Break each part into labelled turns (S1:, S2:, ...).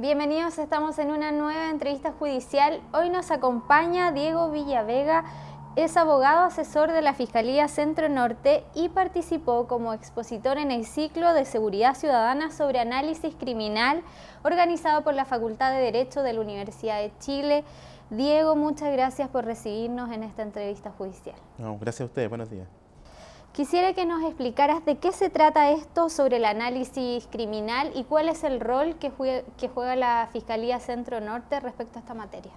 S1: Bienvenidos, estamos en una nueva entrevista judicial. Hoy nos acompaña Diego Villavega, es abogado asesor de la Fiscalía Centro Norte y participó como expositor en el ciclo de Seguridad Ciudadana sobre análisis criminal organizado por la Facultad de Derecho de la Universidad de Chile. Diego, muchas gracias por recibirnos en esta entrevista judicial.
S2: No, gracias a ustedes, buenos días.
S1: Quisiera que nos explicaras de qué se trata esto sobre el análisis criminal y cuál es el rol que juega la Fiscalía Centro Norte respecto a esta materia.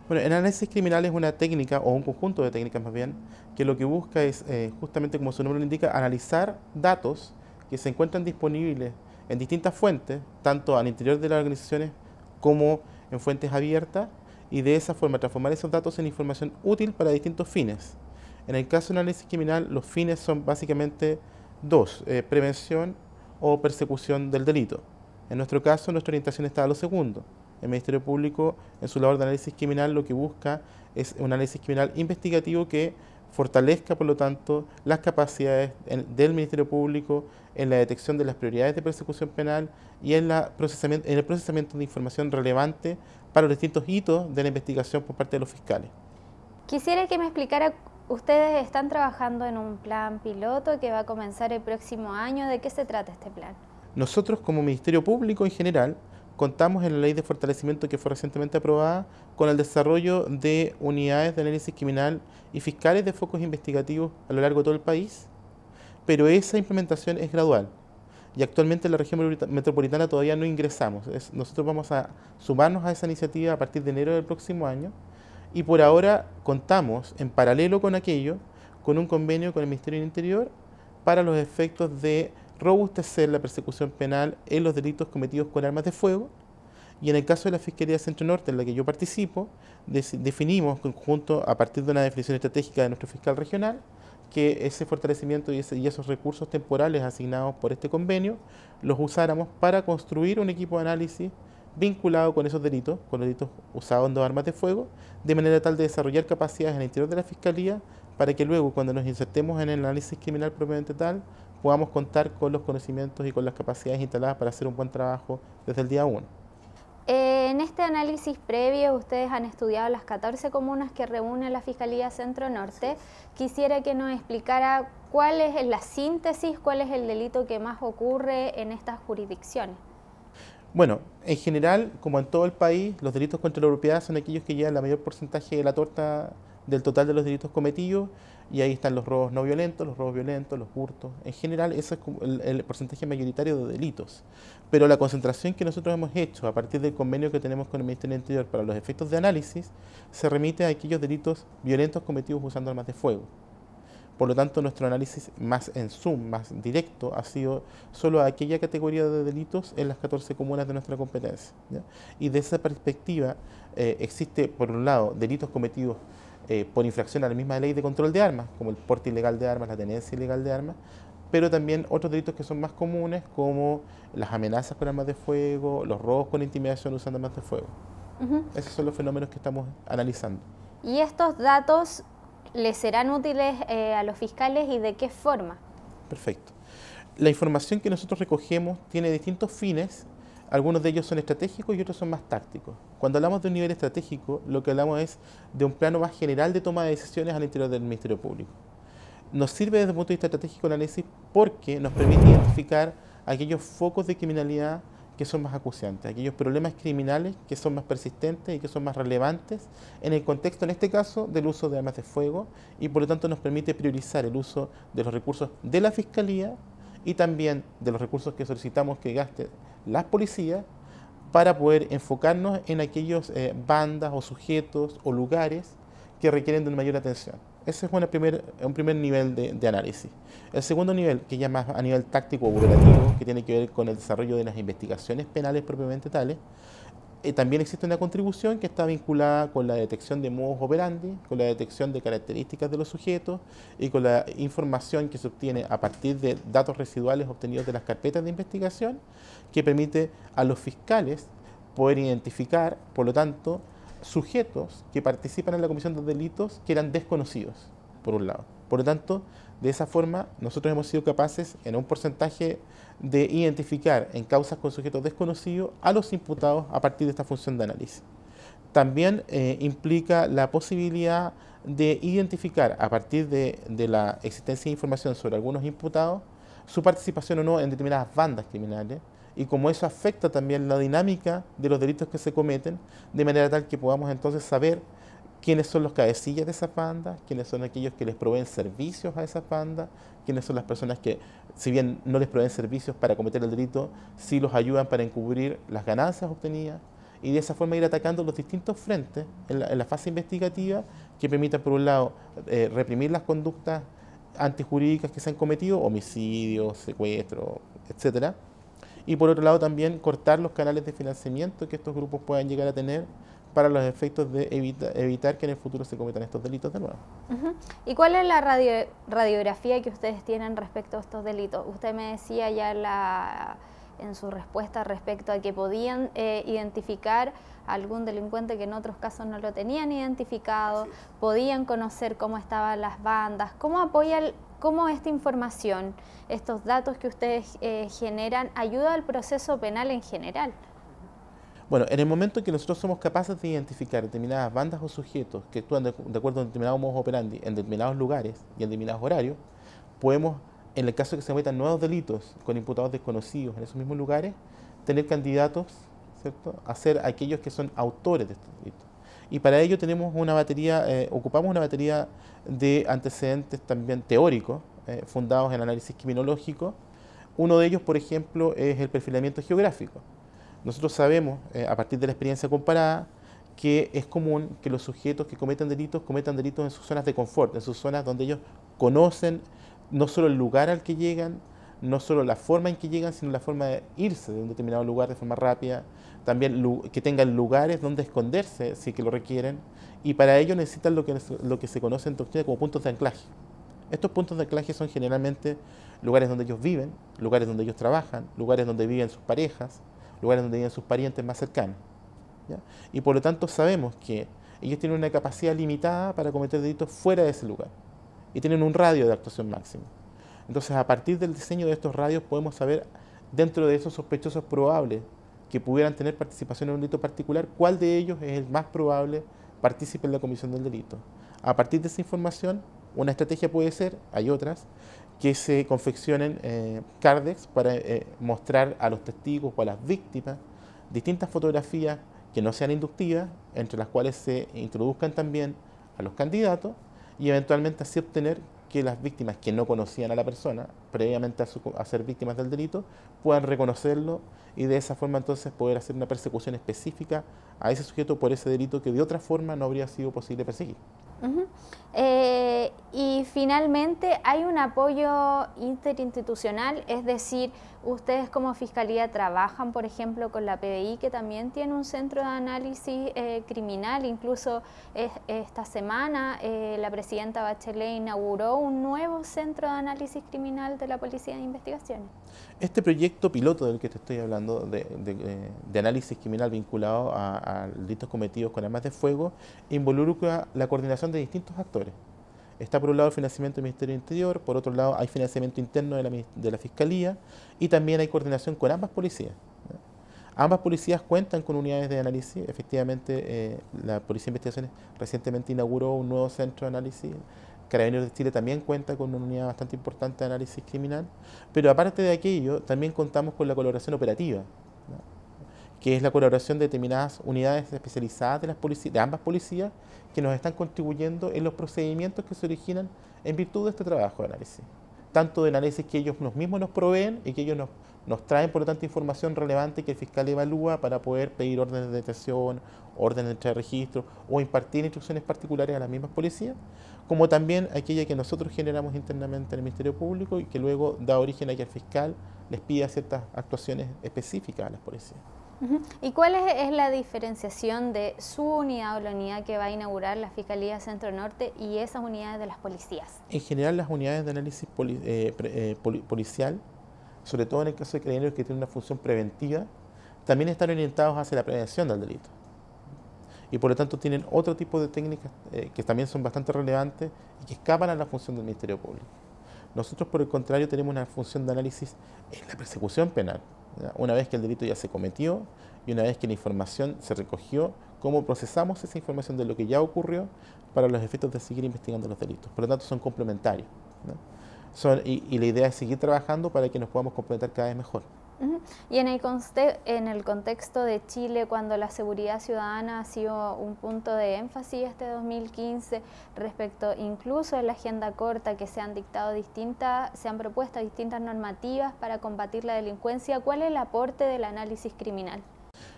S2: Bueno, el análisis criminal es una técnica, o un conjunto de técnicas más bien, que lo que busca es, justamente como su nombre lo indica, analizar datos que se encuentran disponibles en distintas fuentes, tanto al interior de las organizaciones como en fuentes abiertas, y de esa forma transformar esos datos en información útil para distintos fines. En el caso del análisis criminal, los fines son básicamente dos: prevención o persecución del delito. En nuestro caso, nuestra orientación está a lo segundo. El Ministerio Público, en su labor de análisis criminal, lo que busca es un análisis criminal investigativo que fortalezca, por lo tanto, las capacidades del Ministerio Público en la detección de las prioridades de persecución penal y en el procesamiento de información relevante para los distintos hitos de la investigación por parte de los fiscales.
S1: Quisiera que me explicara, ustedes están trabajando en un plan piloto que va a comenzar el próximo año. ¿De qué se trata este plan?
S2: Nosotros, como Ministerio Público en general, contamos en la ley de fortalecimiento que fue recientemente aprobada con el desarrollo de unidades de análisis criminal y fiscales de focos investigativos a lo largo de todo el país, pero esa implementación es gradual y actualmente en la región metropolitana todavía no ingresamos. Nosotros vamos a sumarnos a esa iniciativa a partir de enero del próximo año y por ahora contamos en paralelo con aquello con un convenio con el Ministerio del Interior para los efectos de robustecer la persecución penal en los delitos cometidos con armas de fuego, y en el caso de la Fiscalía Centro Norte, en la que yo participo, definimos conjunto, a partir de una definición estratégica de nuestro fiscal regional, que ese fortalecimiento y esos recursos temporales asignados por este convenio los usáramos para construir un equipo de análisis vinculado con esos delitos, con los delitos usados de armas de fuego, de manera tal de desarrollar capacidades en el interior de la Fiscalía para que luego, cuando nos insertemos en el análisis criminal propiamente tal, podamos contar con los conocimientos y con las capacidades instaladas para hacer un buen trabajo desde el día 1.
S1: En este análisis previo, ustedes han estudiado las 14 comunas que reúne la Fiscalía Centro Norte. Quisiera que nos explicara cuál es la síntesis, cuál es el delito que más ocurre en estas jurisdicciones.
S2: Bueno, en general, como en todo el país, los delitos contra la propiedad son aquellos que llevan la mayor porcentaje de la torta del total de los delitos cometidos, y ahí están los robos no violentos, los robos violentos, los hurtos. En general, ese es el porcentaje mayoritario de delitos. Pero la concentración que nosotros hemos hecho a partir del convenio que tenemos con el Ministerio del Interior para los efectos de análisis se remite a aquellos delitos violentos cometidos usando armas de fuego. Por lo tanto, nuestro análisis más en zoom, más directo, ha sido solo a aquella categoría de delitos en las 14 comunas de nuestra competencia, ¿ya? Y de esa perspectiva existe, por un lado, delitos cometidos por infracción a la misma ley de control de armas, como el porte ilegal de armas, la tenencia ilegal de armas, pero también otros delitos que son más comunes, como las amenazas con armas de fuego, los robos con intimidación usando armas de fuego. Esos son los fenómenos que estamos analizando.
S1: ¿Y estos datos les serán útiles a los fiscales y de qué forma?
S2: Perfecto. La información que nosotros recogemos tiene distintos fines. Algunos de ellos son estratégicos y otros son más tácticos. Cuando hablamos de un nivel estratégico, lo que hablamos es de un plano más general de toma de decisiones al interior del Ministerio Público. Nos sirve desde el punto de vista estratégico el análisis porque nos permite identificar aquellos focos de criminalidad que son más acuciantes, aquellos problemas criminales que son más persistentes y que son más relevantes en el contexto, en este caso, del uso de armas de fuego, y por lo tanto nos permite priorizar el uso de los recursos de la Fiscalía y también de los recursos que solicitamos que gasten las policías para poder enfocarnos en aquellos bandas o sujetos o lugares que requieren de una mayor atención. Ese es un primer nivel de análisis. El segundo nivel, que ya más a nivel táctico o operativo, que tiene que ver con el desarrollo de las investigaciones penales propiamente tales, también existe una contribución que está vinculada con la detección de modus operandi, con la detección de características de los sujetos y con la información que se obtiene a partir de datos residuales obtenidos de las carpetas de investigación, que permite a los fiscales poder identificar, por lo tanto, sujetos que participan en la comisión de delitos que eran desconocidos, por un lado. Por lo tanto, de esa forma, nosotros hemos sido capaces, en un porcentaje de identificar en causas con sujetos desconocidos a los imputados a partir de esta función de análisis. También implica la posibilidad de identificar a partir de la existencia de información sobre algunos imputados su participación o no en determinadas bandas criminales y cómo eso afecta también la dinámica de los delitos que se cometen, de manera tal que podamos entonces saber quiénes son los cabecillas de esas bandas, quiénes son aquellos que les proveen servicios a esas bandas, quiénes son las personas que, si bien no les proveen servicios para cometer el delito, sí los ayudan para encubrir las ganancias obtenidas, y de esa forma ir atacando los distintos frentes en la fase investigativa que permitan, por un lado, reprimir las conductas antijurídicas que se han cometido, homicidios, secuestros, etcétera, y por otro lado también cortar los canales de financiamiento que estos grupos puedan llegar a tener para los efectos de evitar que en el futuro se cometan estos delitos de nuevo.
S1: ¿Y cuál es la radiografía que ustedes tienen respecto a estos delitos? Usted me decía ya en su respuesta respecto a que podían identificar a algún delincuente que en otros casos no lo tenían identificado, podían conocer cómo estaban las bandas, cómo esta información, estos datos que ustedes generan, ayuda al proceso penal en general.
S2: Bueno, en el momento en que nosotros somos capaces de identificar determinadas bandas o sujetos que actúan de acuerdo a determinados modus operandi en determinados lugares y en determinados horarios, podemos, en el caso de que se cometan nuevos delitos con imputados desconocidos en esos mismos lugares, tener candidatos, ¿cierto?, a ser aquellos que son autores de estos delitos. Y para ello tenemos una batería, ocupamos una batería de antecedentes también teóricos, fundados en análisis criminológico. Uno de ellos, por ejemplo, es el perfilamiento geográfico. Nosotros sabemos, a partir de la experiencia comparada, que es común que los sujetos que cometan delitos en sus zonas de confort, en sus zonas donde ellos conocen no solo el lugar al que llegan, no solo la forma en que llegan, sino la forma de irse de un determinado lugar de forma rápida, también que tengan lugares donde esconderse si que lo requieren, y para ello necesitan lo que se conoce en doctrina como puntos de anclaje. Estos puntos de anclaje son generalmente lugares donde ellos viven, lugares donde ellos trabajan, lugares donde viven sus parejas, lugares donde viven sus parientes más cercanos, ¿ya? Y por lo tanto sabemos que ellos tienen una capacidad limitada para cometer delitos fuera de ese lugar y tienen un radio de actuación máximo. Entonces, a partir del diseño de estos radios podemos saber, dentro de esos sospechosos probables que pudieran tener participación en un delito particular, cuál de ellos es el más probable partícipe en la comisión del delito. A partir de esa información, una estrategia puede ser, hay otras, que se confeccionen cárdex para mostrar a los testigos o a las víctimas distintas fotografías que no sean inductivas, entre las cuales se introduzcan también a los candidatos y eventualmente así obtener que las víctimas que no conocían a la persona previamente a ser víctimas del delito puedan reconocerlo y de esa forma entonces poder hacer una persecución específica a ese sujeto por ese delito que de otra forma no habría sido posible perseguir.
S1: Y finalmente, ¿hay un apoyo interinstitucional? Es decir, ustedes como Fiscalía trabajan, por ejemplo, con la PDI, que también tiene un centro de análisis criminal. Incluso esta semana la presidenta Bachelet inauguró un nuevo centro de análisis criminal de la Policía de Investigaciones.
S2: Este proyecto piloto del que te estoy hablando, de análisis criminal vinculado a delitos cometidos con armas de fuego, involucra la coordinación de distintos actores. Está por un lado el financiamiento del Ministerio del Interior, por otro lado hay financiamiento interno de la Fiscalía y también hay coordinación con ambas policías. Ambas policías cuentan con unidades de análisis. Efectivamente, la Policía de Investigaciones recientemente inauguró un nuevo centro de análisis. Carabineros de Chile también cuenta con una unidad bastante importante de análisis criminal, pero aparte de aquello, también contamos con la colaboración operativa, ¿no?, que es la colaboración de determinadas unidades especializadas de ambas policías que nos están contribuyendo en los procedimientos que se originan en virtud de este trabajo de análisis. Tanto de análisis que ellos mismos nos proveen y que ellos nos traen, por lo tanto, información relevante que el fiscal evalúa para poder pedir órdenes de detención, órdenes de entrada de registro o impartir instrucciones particulares a las mismas policías, como también aquella que nosotros generamos internamente en el Ministerio Público y que luego da origen a que el fiscal les pida ciertas actuaciones específicas a las policías.
S1: ¿Y cuál es la diferenciación de su unidad o la unidad que va a inaugurar la Fiscalía Centro Norte y esas unidades de las policías?
S2: En general, las unidades de análisis policial, sobre todo en el caso de carabineros que tienen una función preventiva, también están orientados hacia la prevención del delito. Y por lo tanto tienen otro tipo de técnicas que también son bastante relevantes y que escapan a la función del Ministerio Público. Nosotros, por el contrario, tenemos una función de análisis en la persecución penal. ¿Ya? Una vez que el delito ya se cometió y una vez que la información se recogió, cómo procesamos esa información de lo que ya ocurrió para los efectos de seguir investigando los delitos. Por lo tanto, son complementarios, ¿no? Y la idea es seguir trabajando para que nos podamos complementar cada vez mejor.
S1: Y en el contexto de Chile, cuando la seguridad ciudadana ha sido un punto de énfasis este 2015, respecto incluso en la agenda corta que se han propuesto distintas normativas para combatir la delincuencia, ¿cuál es el aporte del análisis criminal?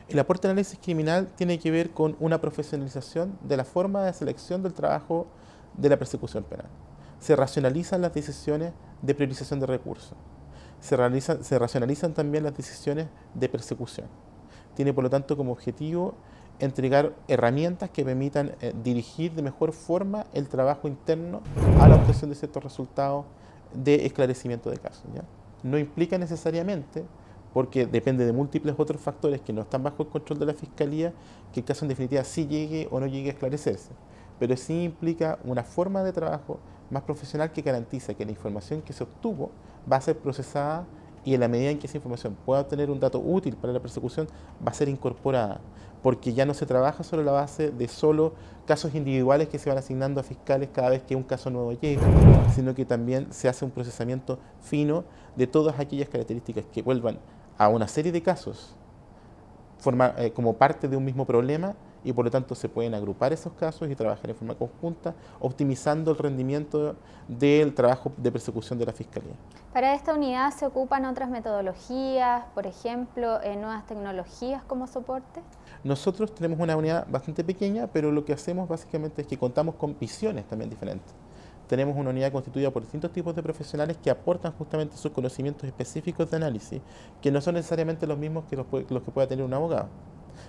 S2: El aporte del análisis criminal tiene que ver con una profesionalización de la forma de selección del trabajo de la persecución penal. Se racionalizan las decisiones de priorización de recursos. Se racionalizan también las decisiones de persecución. Tiene, por lo tanto, como objetivo entregar herramientas que permitan dirigir de mejor forma el trabajo interno a la obtención de ciertos resultados de esclarecimiento de casos, ¿ya? No implica necesariamente, porque depende de múltiples otros factores que no están bajo el control de la Fiscalía, que el caso en definitiva sí llegue o no llegue a esclarecerse, pero sí implica una forma de trabajo más profesional que garantiza que la información que se obtuvo va a ser procesada y en la medida en que esa información pueda obtener un dato útil para la persecución va a ser incorporada, porque ya no se trabaja sobre la base de solo casos individuales que se van asignando a fiscales cada vez que un caso nuevo llega, sino que también se hace un procesamiento fino de todas aquellas características que vuelvan a una serie de casos como parte de un mismo problema, y por lo tanto se pueden agrupar esos casos y trabajar en forma conjunta, optimizando el rendimiento del trabajo de persecución de la Fiscalía.
S1: Para esta unidad se ocupan otras metodologías, por ejemplo, nuevas tecnologías como soporte.
S2: Nosotros tenemos una unidad bastante pequeña, pero lo que hacemos básicamente es que contamos con visiones también diferentes. Tenemos una unidad constituida por distintos tipos de profesionales que aportan justamente sus conocimientos específicos de análisis, que no son necesariamente los mismos que los que pueda tener un abogado.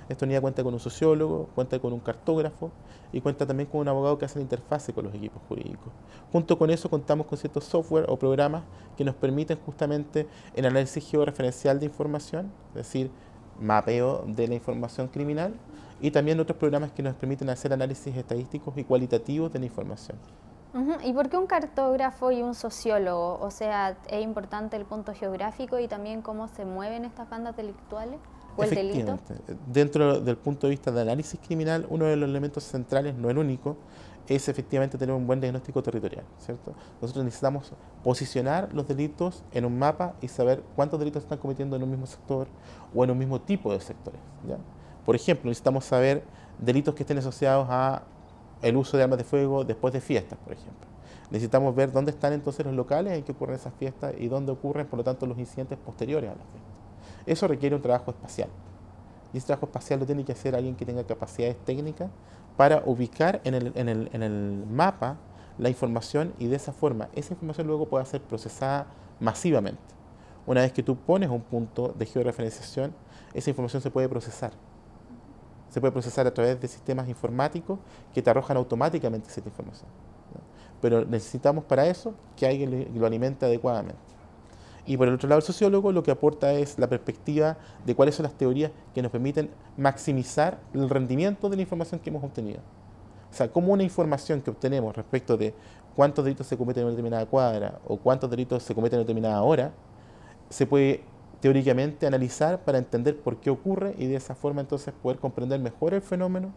S2: Esta unidad cuenta con un sociólogo, cuenta con un cartógrafo y cuenta también con un abogado que hace la interfase con los equipos jurídicos. Junto con eso contamos con ciertos software o programas que nos permiten justamente el análisis georreferencial de información, es decir, mapeo de la información criminal, y también otros programas que nos permiten hacer análisis estadísticos y cualitativos de la información.
S1: ¿Y por qué un cartógrafo y un sociólogo? O sea, ¿es importante el punto geográfico y también cómo se mueven estas bandas delictuales o el delito?
S2: Dentro del punto de vista de análisis criminal, uno de los elementos centrales, no el único, es efectivamente tener un buen diagnóstico territorial, ¿cierto? Nosotros necesitamos posicionar los delitos en un mapa y saber cuántos delitos se están cometiendo en un mismo sector o en un mismo tipo de sectores, ¿ya? Por ejemplo, necesitamos saber delitos que estén asociados a el uso de armas de fuego después de fiestas, por ejemplo. Necesitamos ver dónde están entonces los locales en que ocurren esas fiestas y dónde ocurren, por lo tanto, los incidentes posteriores a las fiestas. Eso requiere un trabajo espacial. Y ese trabajo espacial lo tiene que hacer alguien que tenga capacidades técnicas para ubicar en el mapa la información, y de esa forma esa información luego puede ser procesada masivamente. Una vez que tú pones un punto de georreferenciación, esa información se puede procesar. Se puede procesar a través de sistemas informáticos que te arrojan automáticamente esa información, ¿no? Pero necesitamos para eso que alguien lo alimente adecuadamente. Y por el otro lado, el sociólogo lo que aporta es la perspectiva de cuáles son las teorías que nos permiten maximizar el rendimiento de la información que hemos obtenido. O sea, cómo una información que obtenemos respecto de cuántos delitos se cometen en una determinada cuadra o cuántos delitos se cometen en una determinada hora, se puede teóricamente analizar para entender por qué ocurre y de esa forma entonces poder comprender mejor el fenómeno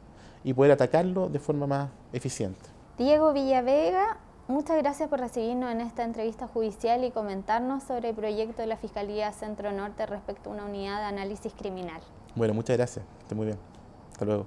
S2: y poder atacarlo de forma más eficiente.
S1: Diego Villavega, muchas gracias por recibirnos en esta entrevista judicial y comentarnos sobre el proyecto de la Fiscalía Centro Norte respecto a una unidad de análisis criminal.
S2: Bueno, muchas gracias. Que esté muy bien. Hasta luego.